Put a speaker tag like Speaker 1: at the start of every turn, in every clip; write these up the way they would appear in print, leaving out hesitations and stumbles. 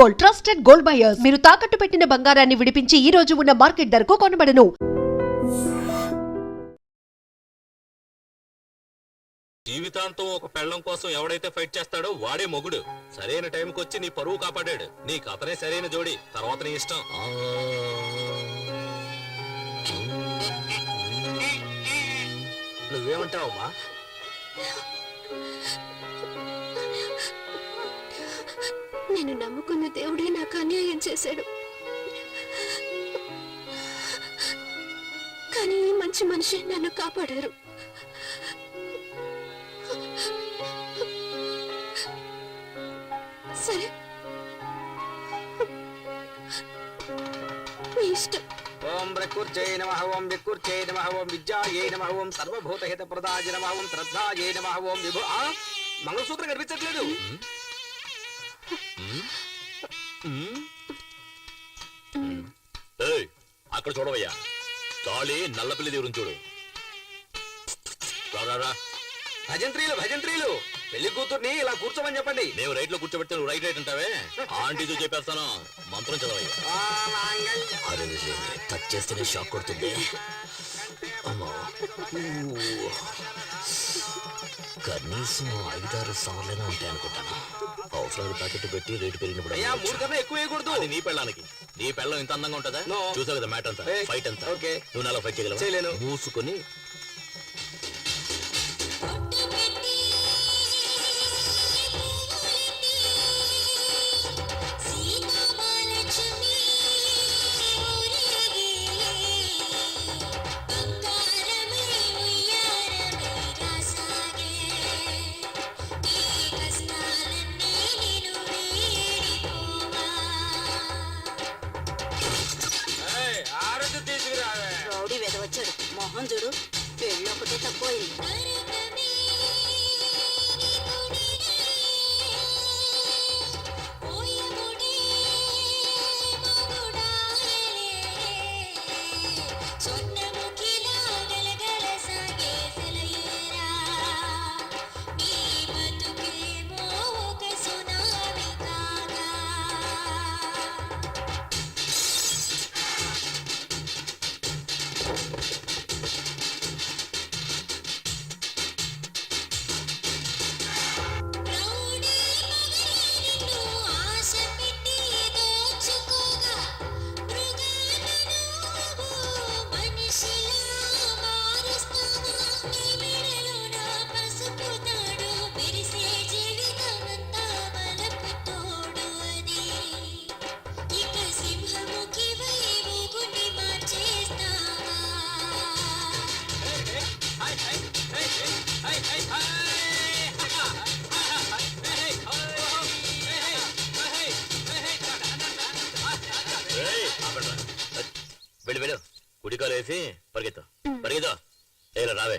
Speaker 1: Gold, trusted gold buyers. మీరు తాకట్టు పెట్టిన బంగారాన్ని విడిపించి ఈ రోజు ఉన్న మార్కెట్ ధరకు కొనబడను.
Speaker 2: జీవితాంతం ఒక పెళ్ళం కోసం ఎవడైతే ఫైట్ చేస్తాడో వాడే మొగుడు. సరైన టైంకి వచ్చి నీ పరువు కాపాడాడు. నీకు అతనే సరైన జోడి. తర్వాత నీ ఇష్టం. నువ్వేమంటావమ్మా?
Speaker 3: నేను నమ్ముకున్న దేవుడే నాకు అన్యాయం చేశాడు. కానీ ఈ మంచి మనిషి నన్ను కాపాడారు. సరే, మీ ఇష్టం.
Speaker 4: ఓం ప్రకృత్యై నమః, ఓం వికృత్యై నమః, ఓం విద్యాయై నమః, ఓం సర్వభూతహిత ప్రదాయ నమః, ఓం శ్రద్ధాయై నమః, ఓం విభు. మంగళసూత్రం కనిపించట్లేదు.
Speaker 2: అక్కడ చూడవయ్యా, తాళి నల్లపిల్లి దేవుని చూడు.
Speaker 4: భజంత్రీలు భజంత్రీలు, పెళ్లి కూతుర్ని ఇలా కూర్చోమని చెప్పండి.
Speaker 2: నేను రైట్ లో కూర్చోబెడితే నువ్వు రైట్ అంటావే. ఆంటీతో చెప్పేస్తాను. మంత్రం చదవయ్యా. టచ్ చేస్తేనే షాక్ కొడుతుంది. కనీసం 5-6 సార్లైనా ఉంటాయి అనుకుంటాను. అవసరాలు ప్యాకెట్ పెట్టి రేటు పెరిగినప్పుడు
Speaker 4: 3 కన్నా ఎక్కువ వేయకూడదు.
Speaker 2: అది నీ పెళ్ళానికి. నీ పెళ్ళం ఇంత అందంగా ఉంటుందా? చూసావు కదా మ్యాట్ అంతా, ఫైట్ అంతా. నువ్వు నాలో ఫైట్ చేయగలవా? మూసుకొని
Speaker 3: రౌడీ వెదవచ్చాడు. మొహం చూడు, పెళ్ళి ఒకటే తక్కువైంది.
Speaker 2: వెళ్ళు, కుడికాలు వేసి పరిగెత్తా పరిగెత్తా. ఏరా రావే.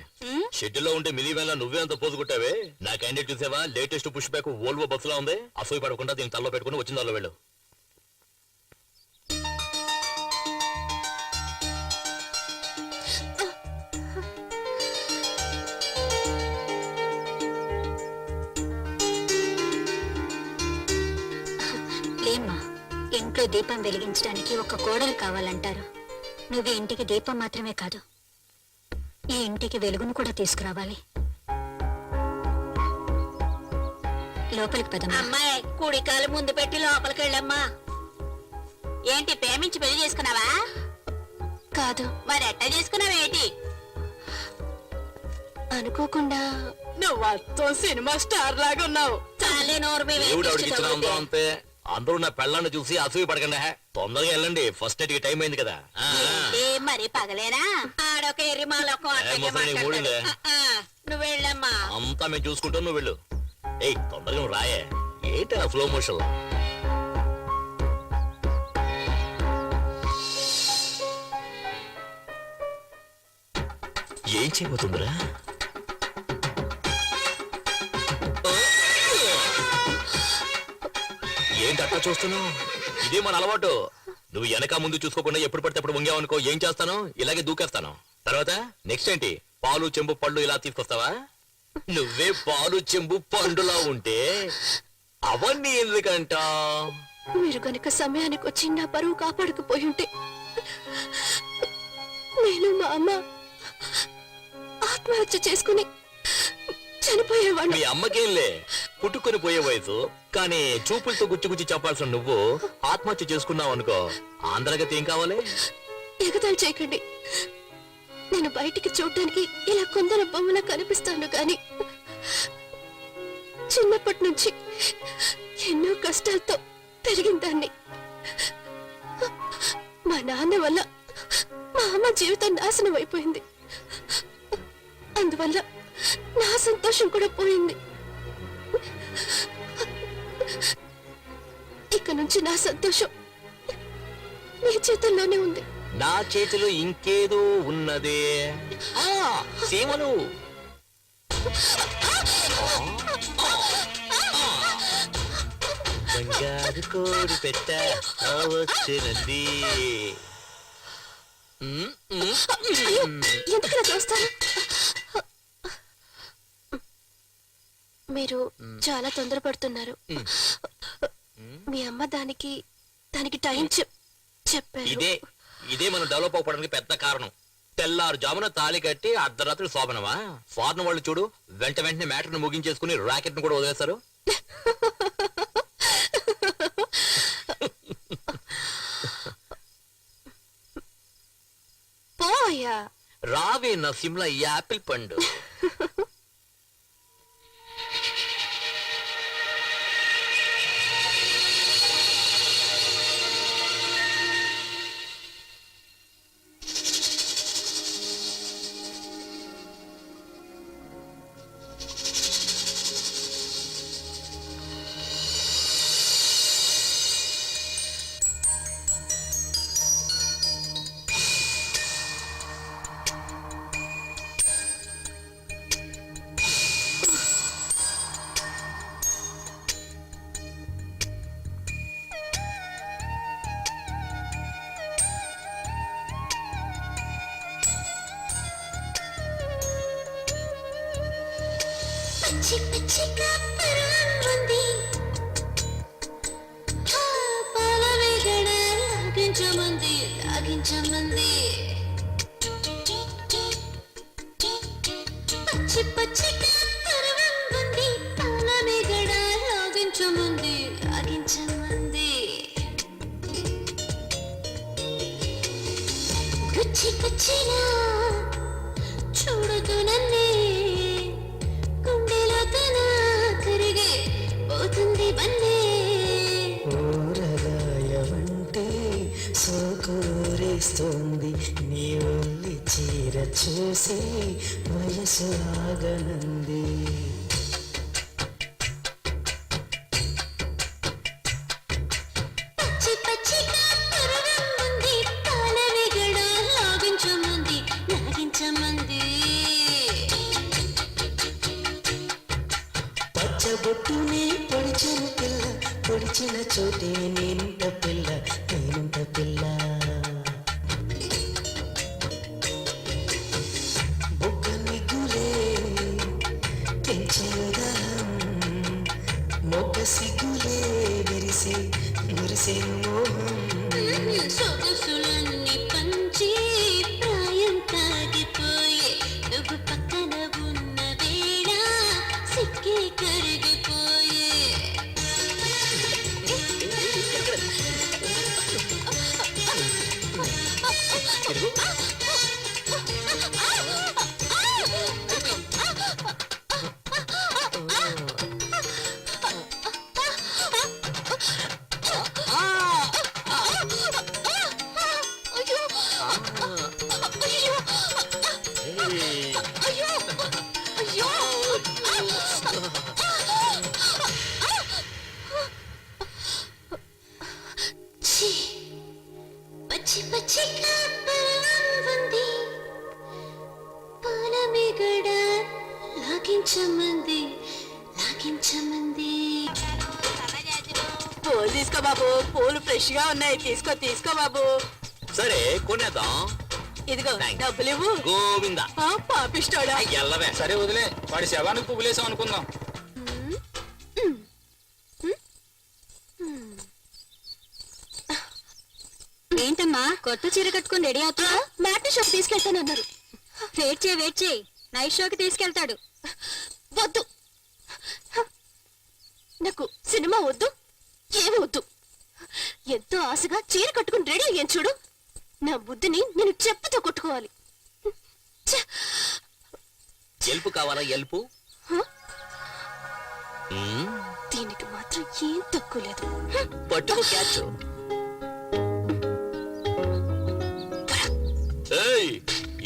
Speaker 2: షెడ్యూల్లో ఉంటే మినీ వ్యాన్ నువ్వే అంత పోజు కొట్టావే. నా క్యాండిడేట్ చూసావా? Latest push back Volvo bus లా ఉంది. అసూయ పడకుండా దీన్ని తల్లో పెట్టుకుని వచ్చిన దానిలో వెళ్ళు.
Speaker 3: లేమ్మా, ఇంట్లో దీపం వెలిగించడానికి ఒక కోడలు కావాలంటారు. నువ్వు ఇంటికి దీపం మాత్రమే కాదు, ఈ ఇంటికి వెలుగును కూడా తీసుకురావాలి. లోపలికి పదమ్మా.
Speaker 5: అమ్మాయి, కుడి కాలు ముందు పెట్టి లోపలికి వెళ్ళమ్మా. ఏంటి, ప్రేమించి పెళ్లి చేసుకున్నావా?
Speaker 3: కాదు.
Speaker 5: మరి ఎట్ట చేసుకున్నావేంటి?
Speaker 3: అనుకోకుండా.
Speaker 5: నువ్వు సినిమా స్టార్ లాగా ఉన్నావు. చాలే నోరు మీద.
Speaker 2: అంతే. అందరూ నా పెళ్ళాన్ని చూసి అసూయ పడకండి. తొందరగా వెళ్ళండి, ఫస్ట్ నైట్ కి టైం అయింది కదా.
Speaker 5: మరి పగలేనా? ఆడొక ఎర్రిమాలొక నువ్వు వెళ్ళమ్మా.
Speaker 2: అంతా మేము చూసుకుంటాం, నువ్వు వెళ్ళు. ఏయ్ తొందరగా నువ్వు రాయే. ఏంటి ఆ స్లో మోషన్? ఏం చేయబోతుందిరా? ఏంటి అట్లా చూస్తున్నావు? ఇదే మన అలవాటు. నువ్వు వెనక ముందు చూసుకోకుండా ఎప్పుడు పడితే అప్పుడు వంగావనుకో, ఏం చేస్తాను? ఇలాగే దూకేస్తాను. తర్వాత నెక్స్ట్ ఏంటి? పాలు చెంబు పళ్ళు ఇలా తీసుకొస్తావా? నువ్వే పాలు చెంబు పండులా ఉంటే అవన్నీ ఎందుకంట?
Speaker 6: మీరు గనుక సమయానికి వచ్చి నా పరువు కాపాడకపోయి ఉంటే నేను మా అమ్మ ఆత్మహత్య చేసుకుని చనిపోయేవాడు.
Speaker 2: మీ అమ్మకేంలే పుట్టుకొని పోయే వయసు, కానీ చూపులతో గుచ్చి చెప్పాల్సిన నువ్వు ఆత్మహత్య చేసుకున్నావు అనుకో, ఆంధ్రగతి ఏం కావాలి?
Speaker 6: ఎగతాళి చేయకండి. నేను బయటికి చూడడానికి ఇలా కొందరు బొమ్మలా కనిపిస్తాను కానీ చిన్నప్పటి నుంచి ఎన్నో కష్టాలతో పెరిగిన దాన్ని. మా నాన్న వల్ల మా అమ్మ జీవితం నాశనం అయిపోయింది. అందువల్ల నా సంతోషం కూడా పోయింది. ఇక నుంచి నా సంతోషం నీ చేతుల్లోనే ఉంది.
Speaker 2: నా చేతిలో ఇంకేదో ఉన్నదే. ఆ, సీమలు. బంగారు కోడి పెట్ట వచ్చినది.
Speaker 6: ఎందుకు ఇలా చూస్తారు? మీరు చాలా తొందరపడుతున్నారు. మీ అమ్మ దానికి టైం చెప్పారు.
Speaker 2: ఇదే మనం డెవలప్ అవ్వడానికి పెద్ద కారణం. తెల్లారు జామున తాళి కట్టి అర్ధరాత్రి శోభనమా? ఫారెన్ వాళ్ళు చూడు, వెంటనే మ్యాటర్ ను ముగించేసుకుని రాకెట్ ను కూడా వదిలేస్తారు.
Speaker 6: పోయా
Speaker 2: రావే నా సిమ్లా యాపిల్ పండు.
Speaker 3: పిచ్చి పిచ్చిగా పరాంగుంది పాలవేగడ లాగించమంది పచ్చి పచ్చిగా పరాంగుంది పాలవేగడ లాగించమంది గుచ్చి గుచ్చినా చూడదు నన్నే
Speaker 7: ఊరగాయవంటే సోకూరేస్తోంది నీ ఒళ్ళి చీర చూసి వయసు ఆగనంది.
Speaker 3: పచ్చి పచ్చిగా పరవంగుంది పాలవేగడ లాగించమంది
Speaker 7: పచ్చబొట్టునే పొడిచిన పిల్ల, పొడిచిన చోటే నేనుంట పిల్ల. బొగ్గ నిగులే పెంచేదాం, మొగ్గ సిగులే మురిసే మోహం.
Speaker 3: సొగసులన్నీ పంచి ప్రాయం తాగిపోయే నువ్వు పక్కన ఉన్న వేళ సిక్కి కరిగిపోయే. పచ్చి పచ్చిగా పరాంగుంది పాలవేగడ లాగించమంది.
Speaker 5: పూలు తీసుకో బాబు, పూలు ఫ్రెష్ గా ఉన్నాయి. తీసుకో బాబు.
Speaker 2: సరే కొనేద్దాం.
Speaker 5: ఇదిగో
Speaker 2: Thanks.
Speaker 5: డబ్బులు ఇవ్వు.
Speaker 2: గోవిందా.
Speaker 5: పాపిస్తాడా?
Speaker 2: ఎల్లవే.
Speaker 4: సరే వదిలే, వాడి శవానికి పువ్వులేసాం అనుకుందాం.
Speaker 3: ఏంటమ్మా కొత్త చీర కట్టుకుని రెడీ అవుతున్నా?
Speaker 6: మ్యాట్ని షాప్ తీసుకెళ్తానన్నారు.
Speaker 3: వెయిట్ చేయి నైట్ షోకి తీసుకెళ్తాడు.
Speaker 6: వద్దు, నాకు సినిమా వద్దు, ఏమి వద్దు. ఎంతో ఆశగా చీర కట్టుకుని రెడీ అయ్యాను చూడు. నా బుద్ధిని నేను చెప్పుతో కొట్టుకోవాలి. ఛ!
Speaker 2: ఎల్పు కావాలా ఎల్పు?
Speaker 6: హ?
Speaker 2: మ్మ్.
Speaker 6: దీనికి మాత్రం ఏం తక్కువ లేదు.
Speaker 2: పట్టుకు క్యాచ్. ఏయ్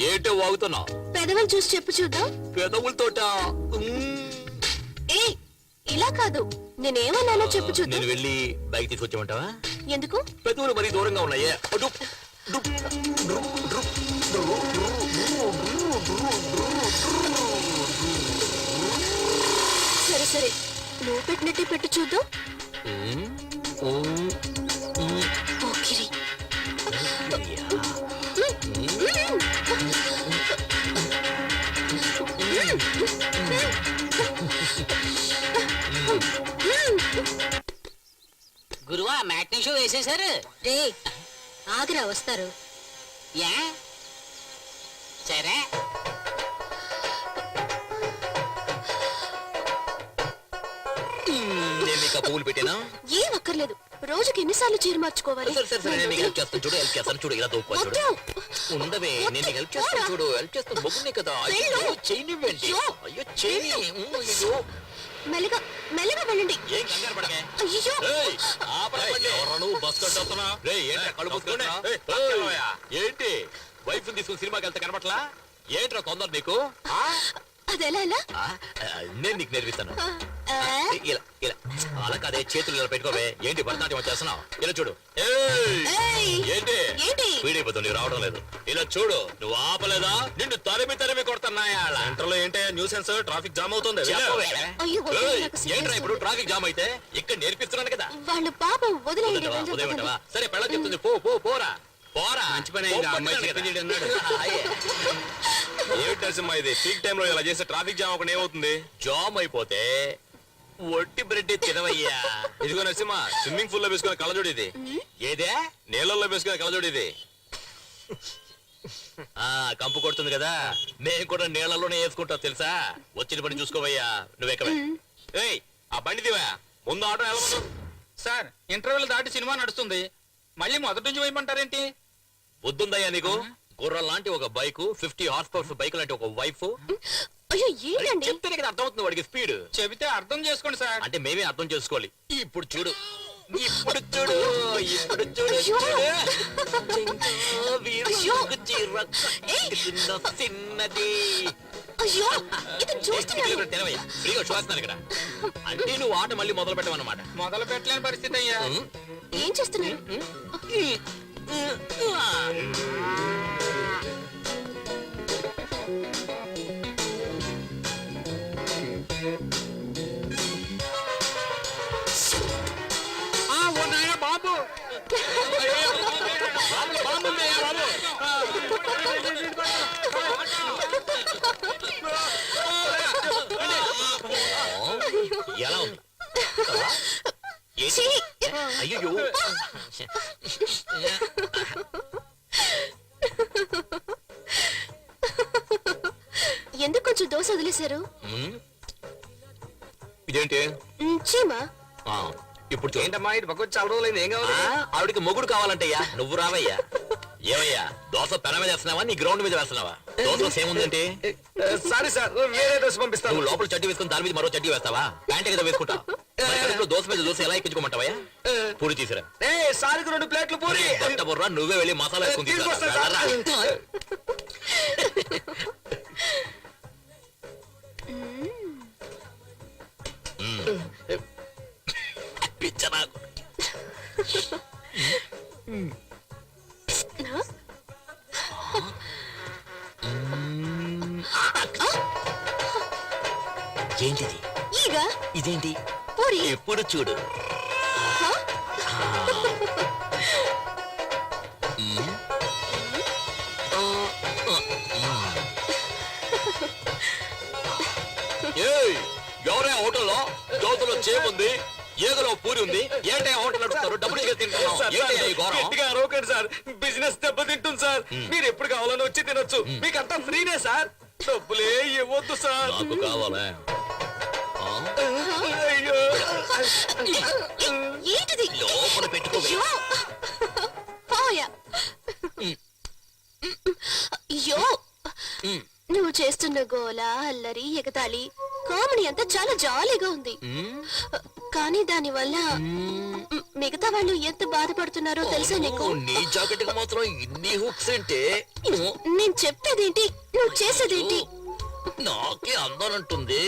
Speaker 2: ఏంటో వాగుతున్నావు?
Speaker 6: పెదవులు చూసి చెప్పు చూద్దాం.
Speaker 2: పెదవులతోట
Speaker 6: ఏ ఇలా కాదు, నేనేమన్నానో చెప్పు చూద్దాం.
Speaker 2: నేను వెళ్ళి బైక్ తీసుకొచ్చామంటావా?
Speaker 6: ఎందుకు?
Speaker 2: పెదవులు మరీ దూరంగా ఉన్నాయే. అటు.
Speaker 6: సరే సరే, నువ్వు పెట్టినట్టే పెట్టు చూద్దాం.
Speaker 2: మ్మ్. మ్మ్. మ్మ్.
Speaker 6: పోకిరి.
Speaker 5: గురువా మ్యాట్నీ షో వేసేశారు.
Speaker 3: రే ఆగ్రా వస్తారు.
Speaker 5: యా సరే.
Speaker 2: నేను నీకు ఆ పువ్వులు పెట్టానా?
Speaker 6: ఏం అక్కర్లేదు, రోజుకి ఎన్నిసార్లు చీర మార్చుకోవాలి?
Speaker 2: సరే సరే సరే నేను నీకు హెల్ప్ చేస్తాను చూడు. హెల్ప్ చేస్తాను చూడు. ఇలా దూపా చూడు.
Speaker 6: వద్దు.
Speaker 2: ఉండవే నేను నీకు హెల్ప్ చేస్తాను చూడు. హెల్ప్ చేస్తాను మొగ్గునే కదా. అయ్యో చేయనివ్వండి. అయ్యో చేయని. అయ్యో
Speaker 6: మెల్లగా మెల్లగా వెళ్ళండి.
Speaker 2: ఏం కంగారు పడకే.
Speaker 6: అయ్యో,
Speaker 2: ఏయ్, ఆపరండి. ఎవరు నువ్వు బస్ కట్టొస్తున్నా? రేయ్ ఏంట్రా కళ్ళు మూసుకునే? ఏయ్, ఏంటి వైఫ్ తీసుకుని సినిమాకి వెళ్తే కనబట్లా? ఏంట్రా కొందరు నీకు?
Speaker 6: అదెలా ఎలా?
Speaker 2: ఆ, నేను నీకు నేర్పిస్తాను.
Speaker 6: ఆ,
Speaker 2: ఇలా ఇలా అలా కాదే, చేతులు ఇలా పెట్టుకోవే. ఏంటి భరతనాట్యం చేస్తున్నావు? ఇలా చూడు. ఏయ్,
Speaker 6: ఏయ్,
Speaker 2: ఏంటి
Speaker 6: ఏంటి?
Speaker 2: పీడిపోతుంది రావడం లేదు. ఇలా చూడు. నువ్వు ఆపలేదా నిన్ను తరిమి కొడుతున్నాయా? సెంటర్లో ఏంటి న్యూసెన్స్? ట్రాఫిక్ జామ్ అవుతుంది.
Speaker 6: అయ్యో, వద్దు, నాకు సిగ్గేస్తుంది.
Speaker 2: ఏంట్రా ఇప్పుడు ట్రాఫిక్ జామ్ అయితే ఇక్కడ నేర్పిస్తున్నాను కదా.
Speaker 6: వాళ్ళు పాపం వదిలేయండి.
Speaker 2: వదిలేవా?
Speaker 6: వెళ్ళి
Speaker 2: వదిలేమంటావా?
Speaker 6: చెప్పండి.
Speaker 2: సరే పెళ్ళ చెప్తుంది. పో పో పోరా పోరా.
Speaker 4: మంచి పని
Speaker 2: పో,
Speaker 4: అయింది. ఆ అమ్మాయి
Speaker 2: పట్టుకున్నాను
Speaker 4: చెప్పింది
Speaker 2: కదా.
Speaker 4: అన్నాడు.
Speaker 2: అయ్యే.
Speaker 8: ఏమిటి నరసింహ ఇది పీక్ టైంలో ఇలా చేస్తే ట్రాఫిక్ జామ్ ఒకటి ఏమవుతుంది?
Speaker 2: జామ్ అయిపోతే ఒట్టి బ్రెడ్ తినవయ్యా.
Speaker 8: ఇదిగో నరసింహ స్విమ్మింగ్ పూల్ లో వేసుకునే కళ్ళజోడు ఇది.
Speaker 2: ఏదే
Speaker 8: నీళ్ళల్లో వేసుకునే కళ్ళజోడు ఇది.
Speaker 2: ఆ కంపు కొడుతుంది కదా. నేను కూడా నీళ్ళలోనే వేసుకుంటా తెలుసా. వచ్చిన పని చూసుకోవయ్యా. నువ్వెక్కవే.
Speaker 8: ఏయ్ ఆ బండి దివా ముందు ఆటో వెళ్ళమను.
Speaker 4: సార్ ఇంటర్వెల్ దాటి సినిమా నడుస్తుంది, మళ్ళీ మొదటి నుంచి వేయమంటారేంటి?
Speaker 2: బుద్ధుందయ్యా నీకు? గుర్రం లాంటి ఒక బైక్, 50 హార్స్ పవర్స్ బైక్ లాంటి ఒక వైఫ్.
Speaker 6: అయ్యో, ఏంటండి?
Speaker 2: చెప్తేనే కదా అర్థమవుతుంది వాడికి స్పీడ్.
Speaker 4: చెబితే అర్థం చేసుకోండి సార్.
Speaker 2: అంటే మేమే అర్థం చేసుకోవాలి. ఇప్పుడు చూడు. ఇప్పుడు చూడు. ఇప్పుడు చూడు.
Speaker 6: అయ్యో.
Speaker 2: చూడు.
Speaker 6: అయ్యో.
Speaker 2: చిన్నది.
Speaker 6: అయ్యో, ఇతను చూస్తున్నాడు.
Speaker 2: తినవయ్యా. ఫ్రీగా చూస్తున్నాను ఇక్కడ. అంటే నువ్వు ఆట మళ్ళీ మొదలు పెట్టమన్నమాట.
Speaker 4: మొదలు పెట్టలేని పరిస్థితి అయ్యా.
Speaker 6: ఏం చేస్తున్నారు?
Speaker 4: బాబు
Speaker 2: ఎలా ఉంది? ఏంటి?
Speaker 6: ఛీ!
Speaker 2: అయ్యో
Speaker 6: ఎందుకు కొంచెం దోశ వదిలేశారు?
Speaker 2: ఇదేంటి?
Speaker 6: చీమా.
Speaker 2: ఆ, ఇప్పుడు చూడు.
Speaker 4: ఏంటమ్మా ఇటు పక్క చాలా రోజులైంది, ఏం కావాలి?
Speaker 2: ఆవిడికి మొగుడు కావాలంటయ్యా. నువ్వు రావయ్యా. ఏమయ్యా దోశ పెన మీద వేస్తున్నావా నీ గ్రౌండ్ మీద వేస్తున్నావా? దోశ ఏముందంటే
Speaker 4: సారీ సార్, వేరే డ్రెస్ పంపిస్తాను.
Speaker 2: నువ్వు లోపల చడ్డీ వేసుకుని దాని మీద మరో చడ్డీ వేస్తావా? ప్యాంట్ కదా వేసుకుంటా. దోశ మీద దోశ ఎలా ఎక్కించుకోమంటావా? పూరి తీసిరా.
Speaker 4: సారికి 2 ప్లేట్లు పూరి.
Speaker 2: కొత్త బుర్రా నువ్వే వెళ్ళి మసాలా వేసుకుని
Speaker 4: తీసుకొస్తా సార్.
Speaker 2: తీసుకురా. పిచ్చ నాకు. ఏంటిది?
Speaker 6: ఈగ.
Speaker 2: ఇదేంటి?
Speaker 6: పూరి.
Speaker 2: ఎప్పుడు చూడు.
Speaker 6: హ?
Speaker 2: ఏయ్ ఎవరే హోటల్లో దోశలో చేముంది, ఈగలో పూరి కస్తూరి ఉంది ఏంటి హోటల్ నడుపుతారు డబ్బులు ఇచ్చి తింటున్నావు ఏంటి ఈ ఘోరం
Speaker 8: గట్టిగా అరవకండి సార్ బిజినెస్ దెబ్బతింటుంది సార్ మీరు ఎప్పుడు కావాలని వచ్చి తినొచ్చు మీకు అంతా ఫ్రీనే సార్ డబ్బులే ఇవ్వద్దు సార్
Speaker 2: నాకు కావాలా ఆ?
Speaker 8: అయ్యో
Speaker 6: ఏంటిది
Speaker 2: లోపల పెట్టుకోవే
Speaker 6: అయ్యో పోయా అయ్యో నువ్వు చేస్తున్న గోల అల్లరి ఎగతాళి కామెడీ అంతా చాలా జాలీగా ఉంది కానీ దాని వల్ల మిగతా వాళ్ళు ఎంత బాధపడుతున్నారో తెలుసా నీకు
Speaker 2: నీ జాకెట్ కి మాత్రం ఇన్ని హుక్స్ అంటే
Speaker 6: నేను చెప్పేదేంటి నువ్వు చేసేదేంటి
Speaker 2: నాకే అందాలంటుంది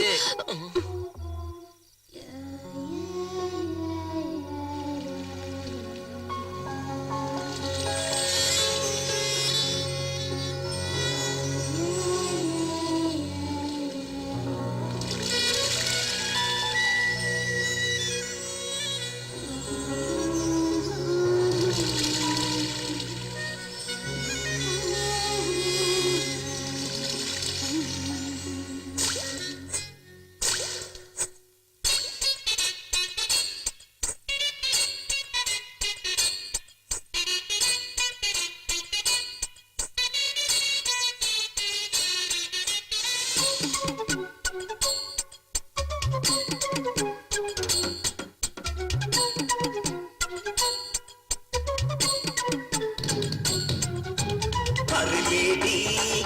Speaker 7: పరులేడి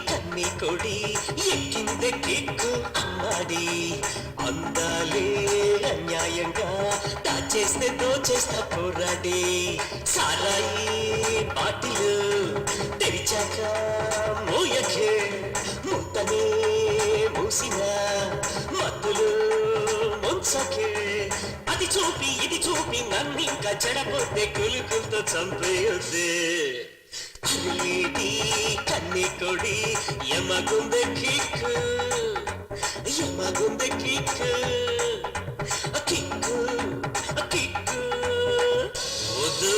Speaker 7: కన్ని కొడి ఎక్కిందే కిక్కు అమ్మాడి అందాలే అన్యాయంగా దాచేస్తే దోచేస్తా పోరాడి సారాయి బాటిలు తెరిచాక మోయకే ముత్తనే మూసిన మత్తులు ముంచకే అది చూపి ఇది చూపి నన్నింకా చెడపోతే కులుకులతో చంపేయొద్దే అరులేడి కన్ని కొడి యమగుంద కిక్కు యమగుంద కిక్కు కిక్కు కిక్కు వద్దు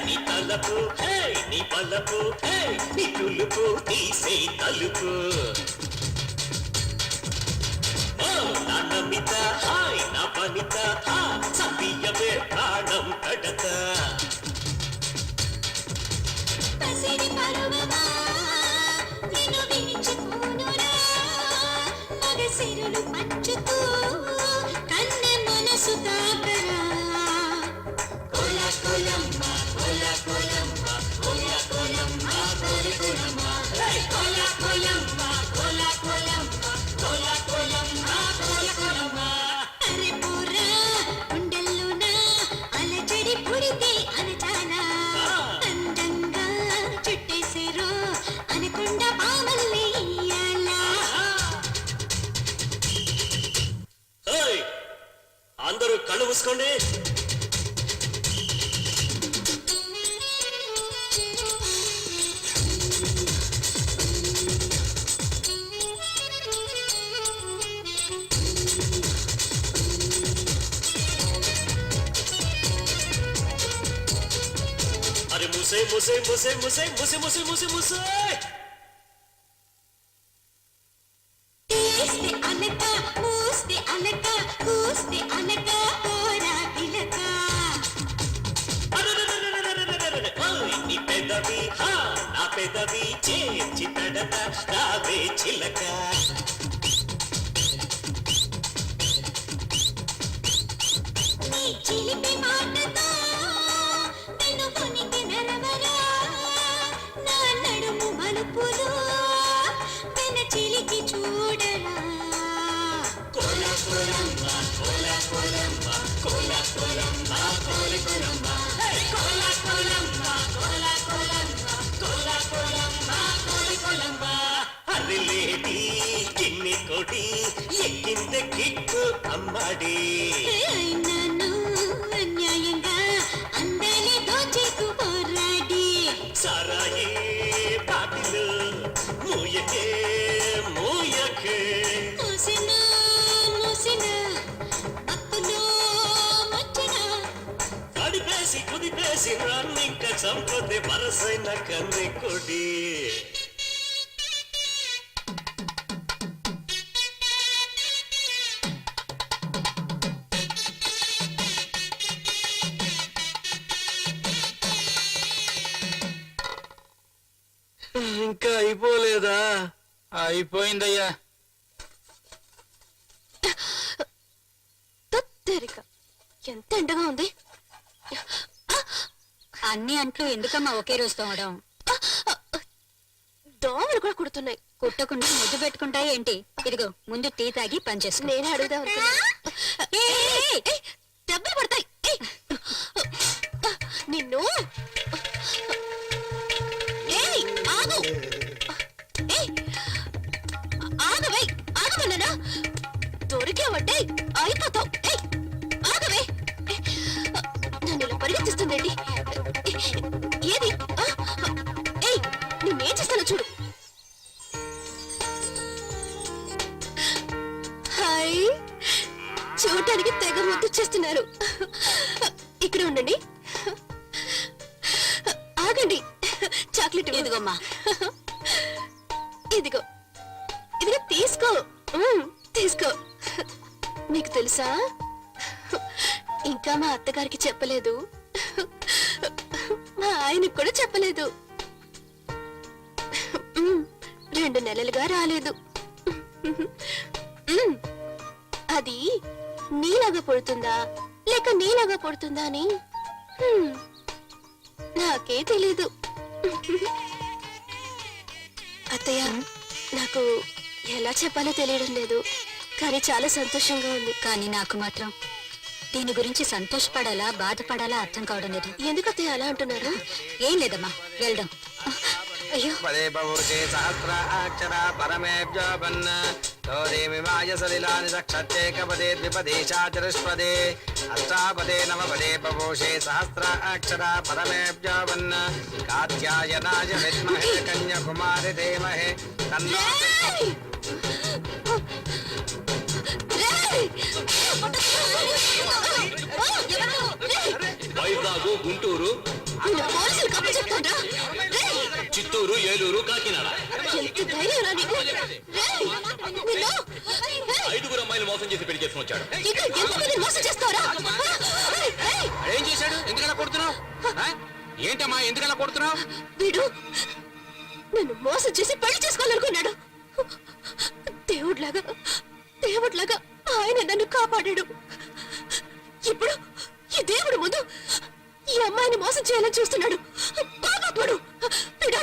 Speaker 7: నీ తలపు హే నీ పలపు హే నీ తులుపు తీసే తలుపు ఓ నా నమిత హాయ్ నా పనిత హా సతీయమే ప్రాణం కడత
Speaker 3: పసిడి పరువమా నిన్ను వినిచుకోనురా మగసిరులు పంచుతూ కన్నె మనసు తాకరా కోలా కోలమ్మ కోలా కోలమ్మ కోలా కోలమ్మ కోలి కోలమ్మ కోలా కోలమ్మ కోలా కోలమ్మ కోలా కోలమ్మ కోలి కోలమ్మ అరే పోరా గుండెల్లోన అలజడి పుడితే అనచానా అందంగా చుట్టేసేరో అనకుండా పామల్లి ఇయ్యాలా
Speaker 7: ఏయ్ అందరూ కళ్ళు మూసుకోండి అరే ముసే ముసే ముసే ముసే ముసే ముసే ముసే ముసే
Speaker 3: తీస్తే అనక మూస్తే అనక కూస్తే అనక పోరా పిలక
Speaker 7: నీ పెదవి హా నా పెదవి చేర్చి తడత రావే చిలక
Speaker 3: నీ చిలిపి మాటతో నన్ను కొనికి నరవరా నా నడుము మలుపులు వెన చిలికి చూడరా
Speaker 7: కోలా కోలమ్మ కోలా కోలమ్మ కోలా కోలమ్మ కోలి కోలమ్మ
Speaker 3: కోలా కోలమ్మ కోలా కోలమ్మ కోలా కోలమ్మ కోలి కోలమ్మ
Speaker 7: అరిలేడి కిన్ని కొడి ఎక్కిందే కిక్కు అమ్మ పాడి
Speaker 3: నన్ను అన్యాయంగా అందాలి దోచేకు పోరాడి
Speaker 7: సారాయి బాటిలు మూయకే మూయకే
Speaker 3: మూసిన మూసిన మత్తులో మచ్చిన
Speaker 7: కడిపేసి కుదిపేసి నన్నింక చంపతే వరసైన కన్నె కొడి
Speaker 8: ఇంకా అయిపోలేదా?
Speaker 4: అయిపోయిందయ్యా.
Speaker 6: తత్తరిక ఎంత ఎండగా ఉంది.
Speaker 3: అన్ని అంట్లు ఎందుకమ్మా ఒకే రోజు తోమడం?
Speaker 6: దోమలు కూడా కుడుతున్నాయి.
Speaker 3: కుట్టకుండా ముద్దు పెట్టుకుంటాయి ఏంటి? ఇదిగో ముందు టీ తాగి పనిచేసుకో.
Speaker 6: నేనే అడుగుదాం అనుకున్నా. ఏయ్, దెబ్బలు పడతాయి. ఏయ్, నిన్ను ఏయ్, ఆగు. ఏయ్, ఆగవే, ఆగమన్నానా? దొరికావంటే అయిపోతావు. ఏయ్, ఆగవే. నన్ను ఇలా పరిగెత్తిస్తుందండి. ఏది? ఏయ్, నేనేం చేస్తానో చూడు. హాయ్, చూడటానికి తెగ ముద్దు చేస్తున్నారు. ఇక్కడ ఉండండి. ఆగండి. చాక్లెట్
Speaker 3: ఇదిగోమ్మా.
Speaker 6: ఇదిగో ఇదిగో తీసుకో. తీసుకో. మీకు తెలుసా, ఇంకా మా అత్తగారికి చెప్పలేదు, మా ఆయనకు కూడా చెప్పలేదు. 2 నెలలుగా రాలేదు. అది నీలాగా పుడుతుందా లేక నీలాగా పుడుతుందా అని నాకే తెలీదు. అత్తయ్య, నాకు ఎలా చెప్పాలో తెలియడం లేదు, కానీ చాలా సంతోషంగా ఉంది.
Speaker 3: కానీ నాకు మాత్రం దీని గురించి సంతోషపడాలా బాధపడాలా అర్థం కావడం లేదు.
Speaker 6: ఎందుకు అత్తయ్య అలా అంటున్నారు?
Speaker 3: ఏం లేదమ్మా, వెళ్దాం. అయ్యో,
Speaker 4: పదే బహుశే సహస్రాక్షర పరమేభ్యోపన్న తోదేమిమాయ సలిలాని సక్షత్యేకపదే ద్విపదే చాచరుష్పదే అష్టాపదే నవపదే బహుశే సహస్రాక్షర పరమేభ్యోపన్న కాత్యాయనాయ విద్మహే కన్యాకుమారి ధీమహి తన్నో
Speaker 2: వైజాగ్, గుంటూరు,
Speaker 6: పోలీసులు కప్పు చెప్తాడ్రా.
Speaker 2: చిత్తూరు, ఏలూరు, కాకినాడ
Speaker 6: ఎంత ధైర్యం రా నీకు? రేయ్, నిన్ను, రేయ్,
Speaker 2: 5 అమ్మాయిలు మోసం చేసి పెళ్లి చేసుకుని వచ్చాడు.
Speaker 6: ఇంకా ఎంతమంది మోసం చేస్తావరా? రేయ్,
Speaker 4: ఏం చేశాడు? ఎందుకలా కొడుతున్నావు? ఏంటమ్మా ఎందుకలా కొడుతున్నావు?
Speaker 6: వీడు నన్ను మోసం చేసి పెళ్లి చేసుకోవాలనుకున్నాడు. దేవుడ్లాగా ఆయన నన్ను కాపాడాడు. ఇప్పుడు ఈ దేవుడు ముందు ఈ అమ్మాయిని మోసం చేయాలని చూస్తున్నాడు. పాపాత్ముడు వీడు,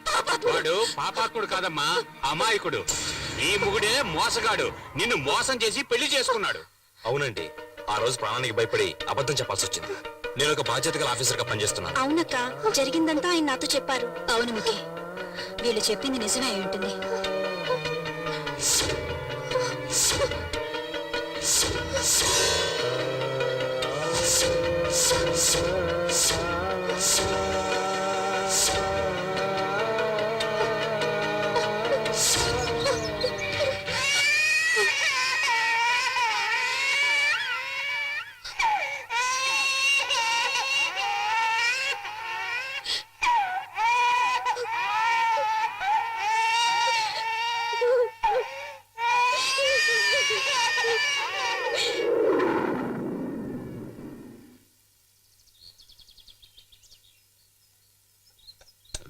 Speaker 6: పాపాత్ముడు.
Speaker 9: వాడు పాపాత్ముడు కాదమ్మా, అమాయకుడు. నీ మొగుడే మోసగాడు, నిన్ను మోసం చేసి పెళ్లి చేసుకున్నాడు.
Speaker 8: అవునండి, ఆ రోజు ప్రాణానికి భయపడి అబద్ధం చెప్పాల్సి వచ్చింది. నేను ఒక బాధ్యత గల ఆఫీసర్ గా పనిచేస్తున్నాను.
Speaker 6: అవునక్క, జరిగిందంతా ఆయన నాతో చెప్పారు.
Speaker 3: అవును ముఖి, వీళ్ళు చెప్పింది నిజమే అయి ఉంటుంది.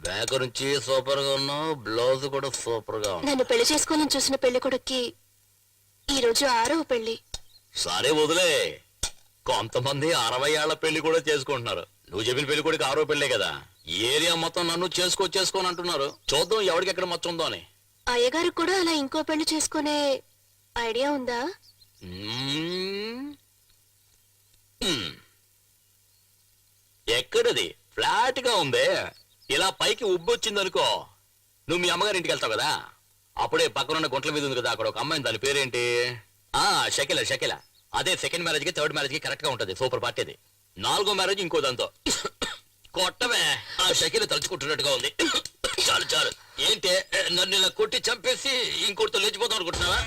Speaker 2: బ్యాక్ నుంచి సూపర్ గా ఉన్నావు, బ్లౌజ్ కూడా సూపర్ గా ఉంది.
Speaker 6: నన్ను పెళ్లి చేసుకోవాలని చూసిన పెళ్లి కొడుక్కి ఈ రోజు 6వ పెళ్లి.
Speaker 2: సరే వదిలే, కొంతమంది 60 ఏళ్ల పెళ్లి కూడా చేసుకుంటున్నారు. నువ్వు చెప్పిన పెళ్లి కొడుకు 6వ పెళ్లే కదా. ఏరియా మొత్తం నన్ను చేసుకోని అంటున్నారు. చూద్దాం ఎవరికి ఎక్కడ మచ్చ ఉందో అని.
Speaker 6: అయ్యగారికి కూడా అలా ఇంకో పెళ్లి చేసుకునే ఐడియా ఉందా?
Speaker 2: ఎక్కడది? ఫ్లాట్ గా ఉందే. ఇలా పైకి ఉబ్బొచ్చిందనుకో, నువ్వు మీ అమ్మగారి ఇంటికి వెళ్తావు కదా, అప్పుడే పక్కనున్న గుంట్ల మీద ఉంది కదా, అక్కడ ఒక అమ్మాయి, దాని పేరేంటి? షకిల. అదే సెకండ్ మ్యారేజ్ కి థర్డ్ మ్యారేజ్ కి కరెక్ట్ గా ఉంటది. సూపర్ పార్టీ అది. 4వ మ్యారేజ్ ఇంకో దాంతో. కొట్టమే ఆ షకీలు తలుచుకుంటున్నట్టుగా ఉంది. చాలు చాలు. ఏంటే నన్ను ఇలా కొట్టి చంపేసి ఇంకోటితో లేచిపోతాం అనుకుంటున్నావా?